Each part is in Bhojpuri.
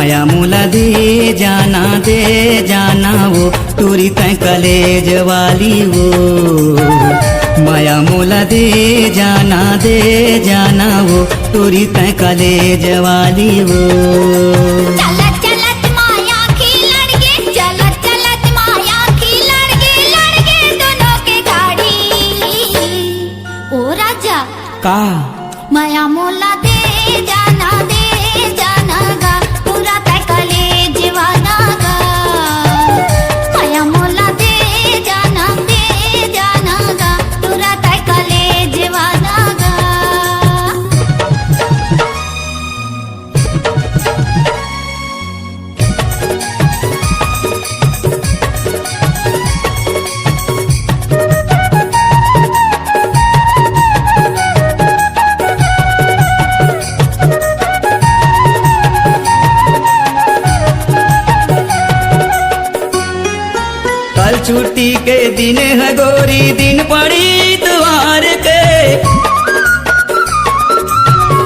माया मोला दे जाना वो टूरी तय कलेज वाली वो। माया मोला दे जाना वो टूरी तय कलेज वाली वो। चलत चलत माया की लड़के, चलत चलत माया की लड़के दोनों के गाड़ी। ओ राजा का माया मोला दे जाना गा पूरा तय कलेज वाला गा। माया मोला दे जाना गा पूरा तय कलेज वाला गा। कल छुट्टी के दिन है गोरी, दिन पड़ी इतवार के।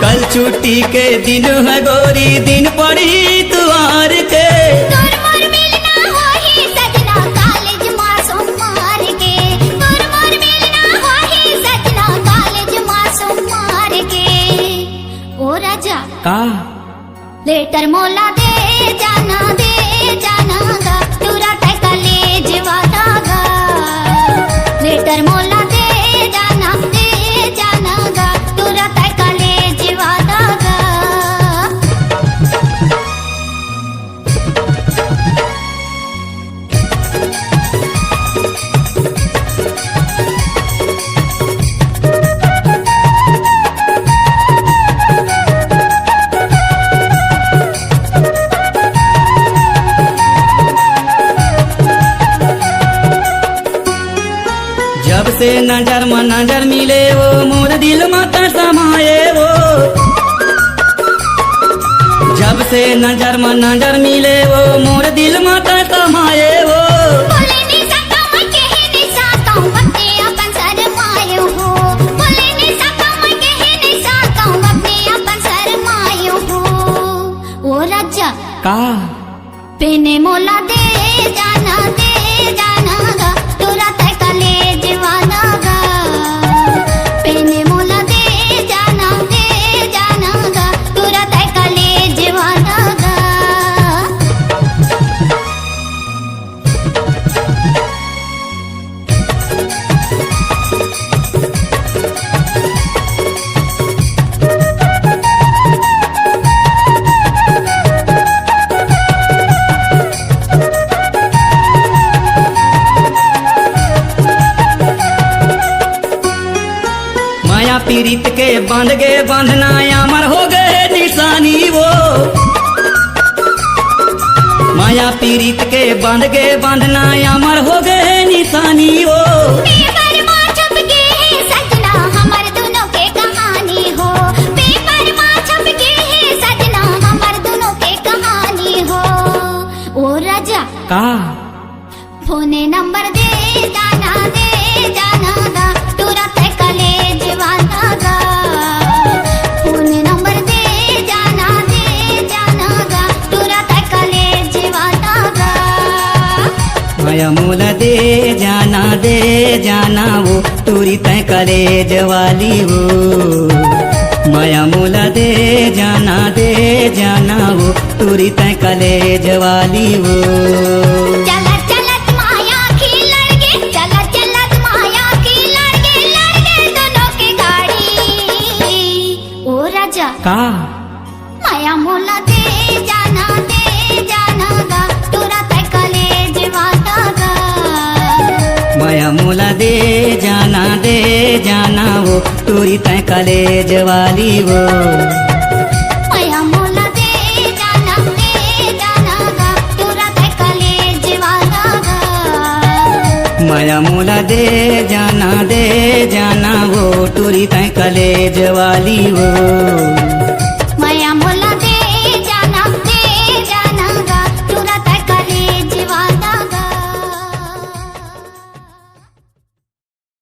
कल छुट्टी के दिन है गोरी, दिन पड़ी इतवार के। तोर मोर मिलना होही सजना कॉलेज मां सोमवार के। तोर मोर मिलना होही सजना कॉलेज मां सोमवार के। ओ राजा का लेटर मोला दे जाना गा पूरा तय कलेज वाला गा। लेटर मोला दे जाना गा पूरा तय कलेज वाला गा। जब से नजर में नजर मिले वो, मोर दिल मत समाये वो। जब से नजर में नजर मिले वो, मोर दिल मत समाये वो। बोले नि सका मैं कहे नि साका अपने अपन शर्मायो हो। बोले नि सका मैं कहे नि साका अपने अपन शर्मायो हो। ओ राजा का पेने मोला दे जाना गा पूरा तय कलेज वाला गा। पेने मोला दे जाना गा पूरा तय कलेज वाला गा। माया पीड़ित के बांध गे बांधना अमर हो गए निशानी वो। माया पीड़ित के बांध गे बांधना अमर हो गए निशानी वो। पेपर मां छप के है सजना हमर दोनों के कहानी हो। पेपर मां छप के है सजना हमर दोनों के कहानी हो। ओ राजा का फोने नंबर दे जाना गा पूरा तय कलेज वाला गा। फोने नंबर दे जाना गा पूरा तय कलेज वाला गा। माया मोला दे जाना वो टूरी तय कलेज वाली वो। माया मोला दे जाना वो टूरी तय कलेज वाली वो। चलत चलत माया की लड़के, चलत चलत माया की लड़के दोनों के गाड़ी। ओ राजा का माया मोला दे जाना गा पूरा तय कलेज वाला गा। माया मोला दे जाना वो टूरी तय कलेज वाली वो। माया मोला दे जाना गा पूरा तय कलेज वाला गा। माया मोला दे जाना वो टूरी तय कलेज वाली वो।